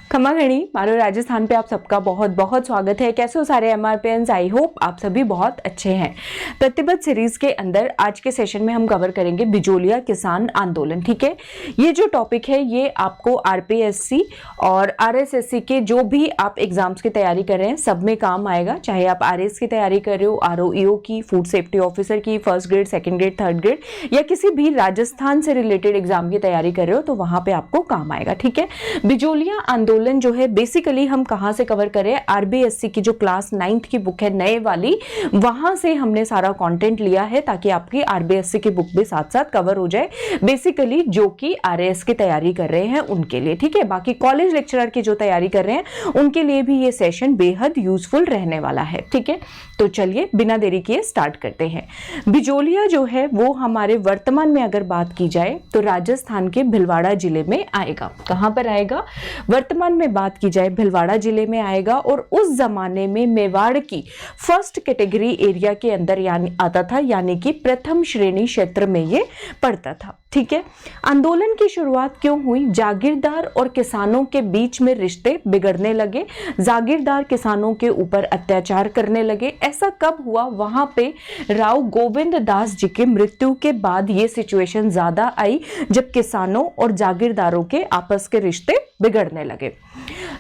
खमा घणी मारो राजस्थान पे आप सबका बहुत बहुत स्वागत है। कैसे हो सारे एमआरपीएंस? आई होप आप सभी बहुत अच्छे हैं। प्रतिबद्ध सीरीज के अंदर आज के सेशन में हम कवर करेंगे बिजोलिया किसान आंदोलन। ठीक है, ये जो टॉपिक है ये आपको आरपीएससी और आरएसएससी के जो भी आप एग्जाम्स की तैयारी कर रहे हैं सब में काम आएगा। चाहे आप आरएस की तैयारी कर रहे हो, आरओईओ की, फूड सेफ्टी ऑफिसर की, first grade, second grade, third grade या किसी भी राजस्थान से रिलेटेड एग्जाम की तैयारी कर रहे हो तो वहां पे आपको काम आएगा। ठीक है, बिजोलिया आंदोलन जो है बेसिकली हम कहां से कवर करें? आरबीएससी की जो क्लास 9th की बुक है नए वाली, वहां से हमने सारा कंटेंट लिया है ताकि आपकी आरबीएससी की बुक भी साथ साथ कवर हो जाए, बेसिकली जो कि आरएएस की तैयारी कर रहे हैं उनके लिए। ठीक है, बाकी कॉलेज लेक्चरर की जो तैयारी कर रहे हैं उनके लिए भी ये सेशन बेहद यूजफुल रहने वाला है। ठीक है, तो चलिए बिना देरी किए स्टार्ट करते हैं। बिजोलिया जो है वो हमारे वर्तमान में अगर बात की जाए तो राजस्थान के भिलवाड़ा जिले में आएगा। कहां पर आएगा? वर्तमान में बात की जाए भिलवाड़ा जिले में आएगा और उस जमाने में मेवाड़ की फर्स्ट कैटेगरी एरिया के अंदर यानी आता था, यानी कि प्रथम श्रेणी क्षेत्र में ये पड़ता था। ठीक है, आंदोलन की शुरुआत क्यों हुई? जागीरदार और किसानों के बीच में रिश्ते बिगड़ने लगे, जागीरदार किसानों के ऊपर अत्याचार करने लगे। ऐसा कब हुआ? वहां पे राव गोविंद दास जी की मृत्यु के बाद ये सिचुएशन ज्यादा आई, जब किसानों और जागीरदारों के आपस के रिश्ते बिगड़ने लगे।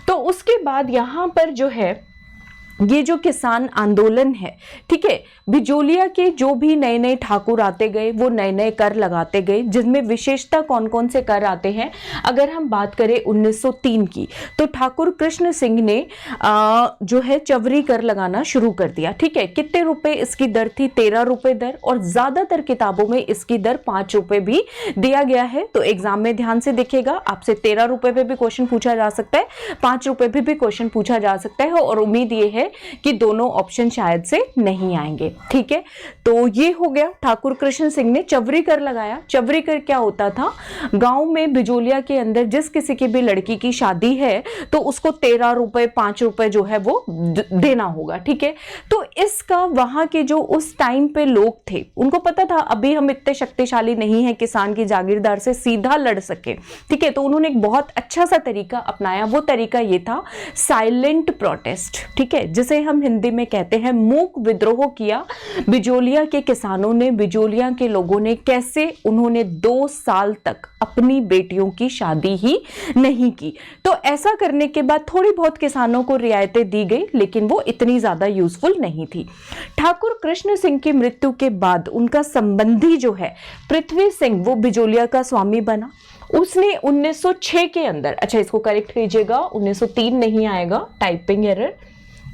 तो उसके बाद यहां पर जो है ये जो किसान आंदोलन है, ठीक है, बिजोलिया के जो भी नए नए ठाकुर आते गए वो नए नए कर लगाते गए, जिनमें विशेषता कौन कौन से कर आते हैं? अगर हम बात करें 1903 की तो ठाकुर कृष्ण सिंह ने जो है चवरी कर लगाना शुरू कर दिया। ठीक है, कितने रुपए इसकी दर थी? 13 रुपए दर, और ज्यादातर किताबों में इसकी दर 5 रुपए भी दिया गया है। तो एग्जाम में ध्यान से देखिएगा, आपसे 13 रुपए पे भी क्वेश्चन पूछा जा सकता है, 5 रुपए पे भी क्वेश्चन पूछा जा सकता है, और उम्मीद ये है कि दोनों ऑप्शन शायद से नहीं आएंगे। ठीक है, तो ये हो गया, ठाकुर कृष्ण सिंह ने चवरी कर लगाया। चवरी कर क्या होता था? गांव में बिजोलिया के अंदर जिस किसी की भी लड़की की शादी है तो उसको 13 रुपए 5 रुपए जो है वो देना होगा। ठीक है, तो इसका वहां के जो उस टाइम पे लोग थे उनको पता था अभी हम इतने शक्तिशाली नहीं है किसान की जागीरदार से सीधा लड़ सके। ठीक है, तो उन्होंने एक बहुत अच्छा सा तरीका अपनाया। वो तरीका ये था साइलेंट प्रोटेस्ट। ठीक है, जिसे हम हिंदी में कहते हैं मूक विद्रोह किया बिजोलिया के किसानों ने, बिजोलिया के लोगों ने। कैसे? उन्होंने 2 साल तक अपनी बेटियों की शादी ही नहीं की। तो ऐसा करने के बाद थोड़ी बहुत किसानों को रियायतें दी गई, लेकिन वो इतनी ज्यादा यूजफुल नहीं थी। ठाकुर कृष्ण सिंह की मृत्यु के बाद उनका संबंधी जो है पृथ्वी सिंह, वो बिजोलिया का स्वामी बना। उसने 1906 के अंदर, अच्छा इसको करेक्ट कीजिएगा, 1903 नहीं आएगा, टाइपिंग एरर,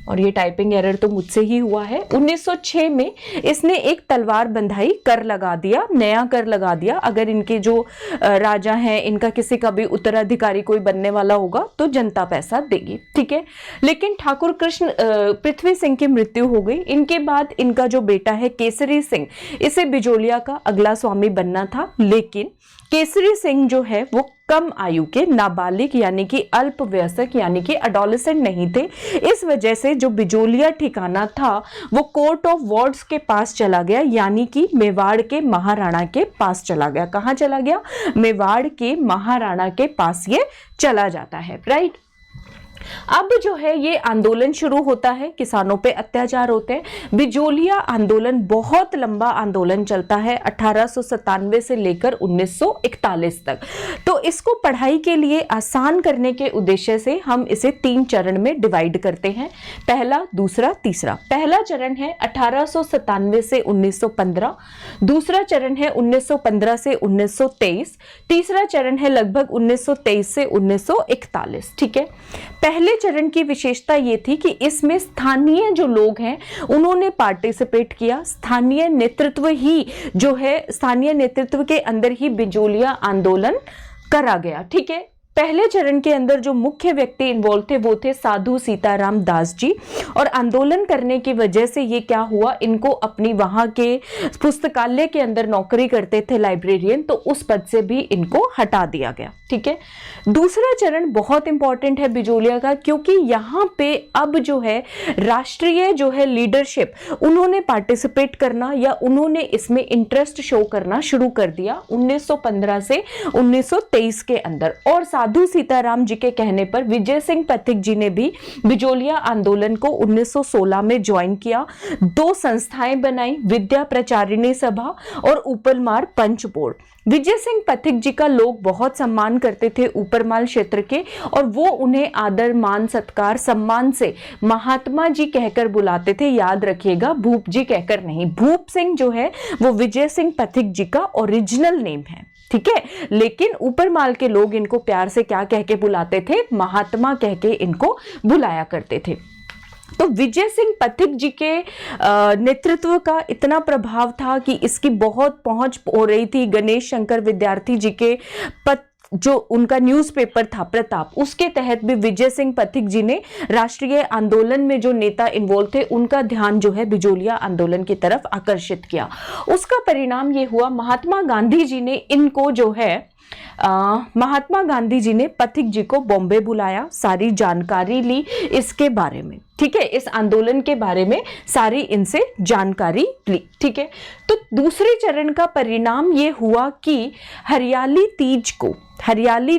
और ये टाइपिंग एरर तो मुझसे ही हुआ है। 1906 में इसने एक तलवार बंधाई, कर लगा दिया, नया कर लगा दिया। अगर इनके जो राजा हैं इनका किसी का भी उत्तराधिकारी कोई बनने वाला होगा तो जनता पैसा देगी। ठीक है, लेकिन ठाकुर कृष्ण पृथ्वी सिंह की मृत्यु हो गई। इनके बाद इनका जो बेटा है केसरी सिंह, इसे बिजोलिया का अगला स्वामी बनना था, लेकिन केसरी सिंह जो है वो कम आयु के नाबालिग यानी कि अल्पवयस्क यानी कि एडोलेसेंट नहीं थे। इस वजह से जो बिजोलिया ठिकाना था वो कोर्ट ऑफ वार्ड्स के पास चला गया, यानी कि मेवाड़ के महाराणा के पास चला गया। कहां चला गया? मेवाड़ के महाराणा के पास ये चला जाता है। राइट, अब जो है ये आंदोलन शुरू होता है, किसानों पे अत्याचार होते हैं। बिजोलिया आंदोलन बहुत लंबा आंदोलन चलता है, 1897 से लेकर 1941 तक। तो इसको पढ़ाई के लिए आसान करने के उद्देश्य से हम इसे 3 चरण में डिवाइड करते हैं, पहला, दूसरा, तीसरा। पहला चरण है 1897 से 1915, दूसरा चरण है 1915 से 1923, तीसरा चरण है लगभग 1923 से 1941। ठीक है, पहले चरण की विशेषता ये थी कि इसमें स्थानीय जो लोग हैं उन्होंने पार्टिसिपेट किया। स्थानीय नेतृत्व ही जो है, स्थानीय नेतृत्व के अंदर ही बिजोलिया आंदोलन करा गया। ठीक है, पहले चरण के अंदर जो मुख्य व्यक्ति इन्वॉल्व थे वो थे साधु सीताराम दास जी, और आंदोलन करने की वजह से ये क्या हुआ, इनको अपनी वहां के पुस्तकालय के अंदर नौकरी करते थे लाइब्रेरियन, तो उस पद से भी इनको हटा दिया गया। ठीक है, दूसरा चरण बहुत इंपॉर्टेंट है बिजोलिया का, क्योंकि यहाँ पे अब जो है राष्ट्रीय जो है लीडरशिप, उन्होंने पार्टिसिपेट करना या उन्होंने इसमें इंटरेस्ट शो करना शुरू कर दिया 1915 से 1923 के अंदर। और साथ साधु सीताराम जी के कहने पर विजय सिंह पथिक जी ने भी बिजोलिया आंदोलन को 1916 में ज्वाइन किया। 2 संस्थाएं बनाई, विद्या प्रचारिणी सभा और ऊपरमार पंच बोर्ड। विजय सिंह पथिक जी का लोग बहुत सम्मान करते थे ऊपरमाल क्षेत्र के, और वो उन्हें आदर, मान, सत्कार, सम्मान से महात्मा जी कहकर बुलाते थे। याद रखिएगा, भूप जी कहकर नहीं। भूप सिंह जो है वो विजय सिंह पथिक जी का ओरिजिनल नेम है, ठीक है। लेकिन ऊपरमाल के लोग इनको प्यार से क्या कह के बुलाते थे? महात्मा कह के इनको बुलाया करते थे। तो विजय सिंह पथिक जी के नेतृत्व का इतना प्रभाव था कि इसकी बहुत पहुंच हो रही थी। गणेश शंकर विद्यार्थी जी के जो उनका न्यूज़पेपर था प्रताप, उसके तहत भी विजय सिंह पथिक जी ने राष्ट्रीय आंदोलन में जो नेता इन्वॉल्व थे उनका ध्यान जो है बिजोलिया आंदोलन की तरफ आकर्षित किया। उसका परिणाम ये हुआ, महात्मा गांधी जी ने इनको जो है महात्मा गांधी जी ने पथिक जी को बॉम्बे बुलाया, सारी जानकारी ली इसके बारे में, ठीक है। इस आंदोलन के बारे में सारी इनसे जानकारी ली, ठीक है। तो दूसरे चरण का परिणाम ये हुआ कि हरियाली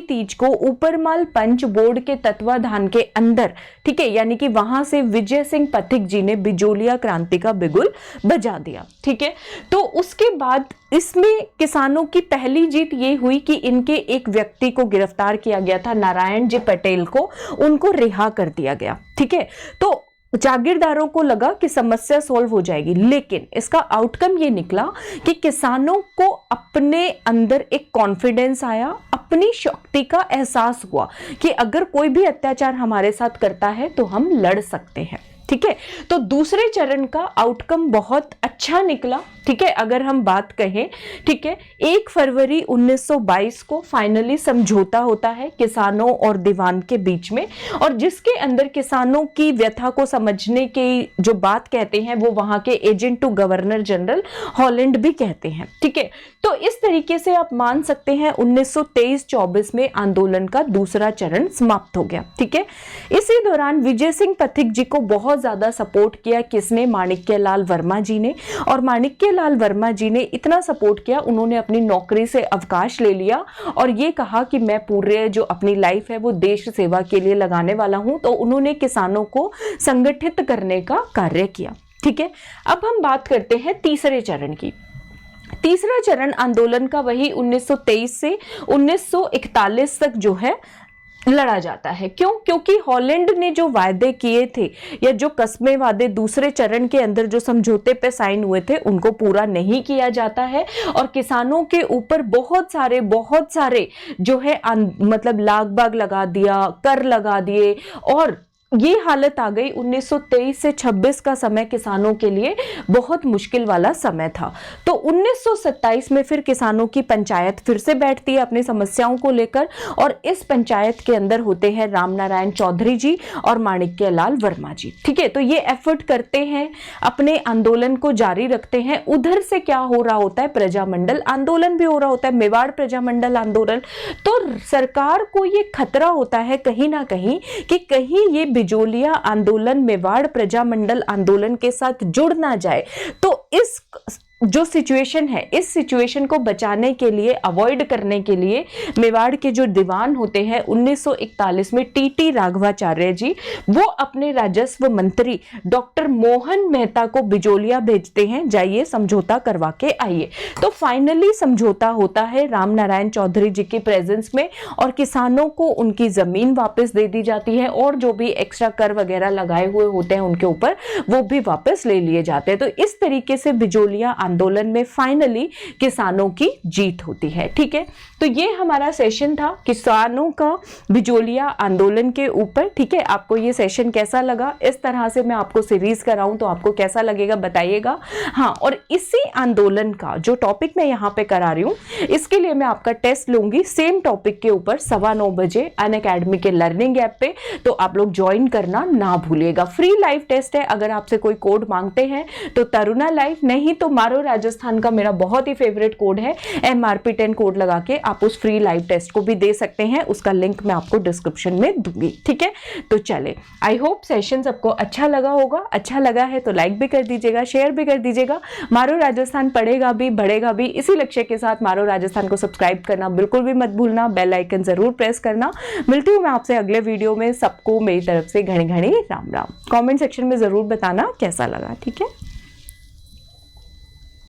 तीज को ऊपरमाल पंच बोर्ड के तत्वाधान के अंदर, ठीक है, यानी कि वहां से विजय सिंह पथिक जी ने बिजोलिया क्रांति का बिगुल बजा दिया, ठीक है। तो उसके बाद इसमें किसानों की पहली जीत ये हुई कि इनके एक व्यक्ति को गिरफ्तार किया गया था, नारायण जी पटेल को, उनको रिहा कर दिया गया, ठीक है। तो जागीरदारों को लगा कि समस्या सॉल्व हो जाएगी, लेकिन इसका आउटकम ये निकला कि किसानों को अपने अंदर एक कॉन्फिडेंस आया, अपनी शक्ति का एहसास हुआ कि अगर कोई भी अत्याचार हमारे साथ करता है तो हम लड़ सकते हैं, ठीक है। तो दूसरे चरण का आउटकम बहुत अच्छा निकला, ठीक है। अगर हम बात कहें, ठीक है, 1 फरवरी 1922 को फाइनली समझौता होता है किसानों और दीवान के बीच में, और जिसके अंदर किसानों की व्यथा को समझने की जो बात कहते हैं वो वहां के agent to governor general Holland भी कहते हैं, ठीक है। तो इस तरीके से आप मान सकते हैं 1923-24 में आंदोलन का दूसरा चरण समाप्त हो गया, ठीक है। इसी दौरान विजय सिंह पथिक जी को बहुत ज्यादा सपोर्ट किया किसने? माणिक्यलाल वर्मा जी ने। और माणिक्यलाल वर्मा जी ने इतना सपोर्ट किया, उन्होंने अपनी नौकरी से अवकाश ले लिया और ये कहा कि मैं पूरे जो अपनी लाइफ है वो देश सेवा के लिए लगाने वाला हूं। तो उन्होंने किसानों को संगठित करने का कार्य किया, ठीक है। अब हम बात करते हैं तीसरे चरण की। तीसरा चरण आंदोलन का वही 1923 से 1941 तक जो है लड़ा जाता है। क्यों? क्योंकि हॉलैंड ने जो वायदे किए थे या जो कस्मे वादे दूसरे चरण के अंदर जो समझौते पे साइन हुए थे उनको पूरा नहीं किया जाता है, और किसानों के ऊपर बहुत सारे जो है मतलब लाग बाग लगा दिया, कर लगा दिए, और ये हालत आ गई। 1923 से 26 का समय किसानों के लिए बहुत मुश्किल वाला समय था। तो 1927 में फिर किसानों की पंचायत फिर से बैठती है अपनी समस्याओं को लेकर, और इस पंचायत के अंदर होते हैं रामनारायण चौधरी जी और माणिक्यलाल वर्मा जी, ठीक है। तो ये एफर्ट करते हैं, अपने आंदोलन को जारी रखते हैं। उधर से क्या हो रहा होता है? प्रजामंडल आंदोलन भी हो रहा होता है, मेवाड़ प्रजामंडल आंदोलन। तो सरकार को ये खतरा होता है कहीं ना कहीं कि कहीं ये बिजोलिया आंदोलन मेवाड़ प्रजामंडल आंदोलन के साथ जुड़ ना जाए। तो इस जो सिचुएशन है, इस सिचुएशन को बचाने के लिए, अवॉइड करने के लिए मेवाड़ के जो दीवान होते हैं 1941 में टीटी राघवाचार्य जी, वो अपने राजस्व मंत्री डॉक्टर मोहन मेहता को बिजोलिया भेजते हैं, जाइए समझौता करवा के आइए। तो फाइनली समझौता होता है रामनारायण चौधरी जी की प्रेजेंस में, और किसानों को उनकी जमीन वापस दे दी जाती है, और जो भी एक्स्ट्रा कर वगैरह लगाए हुए होते हैं उनके ऊपर वो भी वापस ले लिए जाते हैं। तो इस तरीके से बिजोलिया आंदोलन में फाइनली किसानों की जीत होती है, ठीक है। तो ये हमारा सेशन था किसानों का बिजोलिया आंदोलन के ऊपर, ठीक है। आपको ये सेशन कैसा लगा? इस तरह से मैं आपको सीरीज कराऊं तो आपको कैसा लगेगा बताइएगा। हाँ, और इसी आंदोलन का जो टॉपिक मैं यहाँ पे करा रही हूँ, इसके लिए मैं आपका टेस्ट लूंगी सेम टॉपिक के ऊपर 9:15 बजे अनअकैडमी के लर्निंग ऐप पे। तो आप लोग ज्वाइन करना ना भूलिएगा। फ्री लाइव टेस्ट है। अगर आपसे कोई कोड मांगते हैं तो तरुणा लाइव, नहीं तो मारो राजस्थान का मेरा बहुत ही फेवरेट कोड है, MRP10 कोड लगा के आप उस फ्री लाइव टेस्ट को भी दे सकते हैं, उसका लिंक मैं आपको डिस्क्रिप्शन में दूंगी। ठीक है, तो चले, आई होप सेशन सबको अच्छा लगा होगा। अच्छा लगा है तो लाइक भी कर दीजिएगा, शेयर भी कर दीजिएगा। मारो राजस्थान पढ़ेगा भी बढ़ेगा भी, इसी लक्ष्य के साथ मारो राजस्थान को सब्सक्राइब करना बिल्कुल भी मत भूलना, बेल आइकन जरूर प्रेस करना। मिलती हूँ मैं आपसे अगले वीडियो में। सबको मेरी तरफ से घड़ी घड़ी राम राम। कमेंट सेक्शन में जरूर बताना कैसा लगा। ठीक है।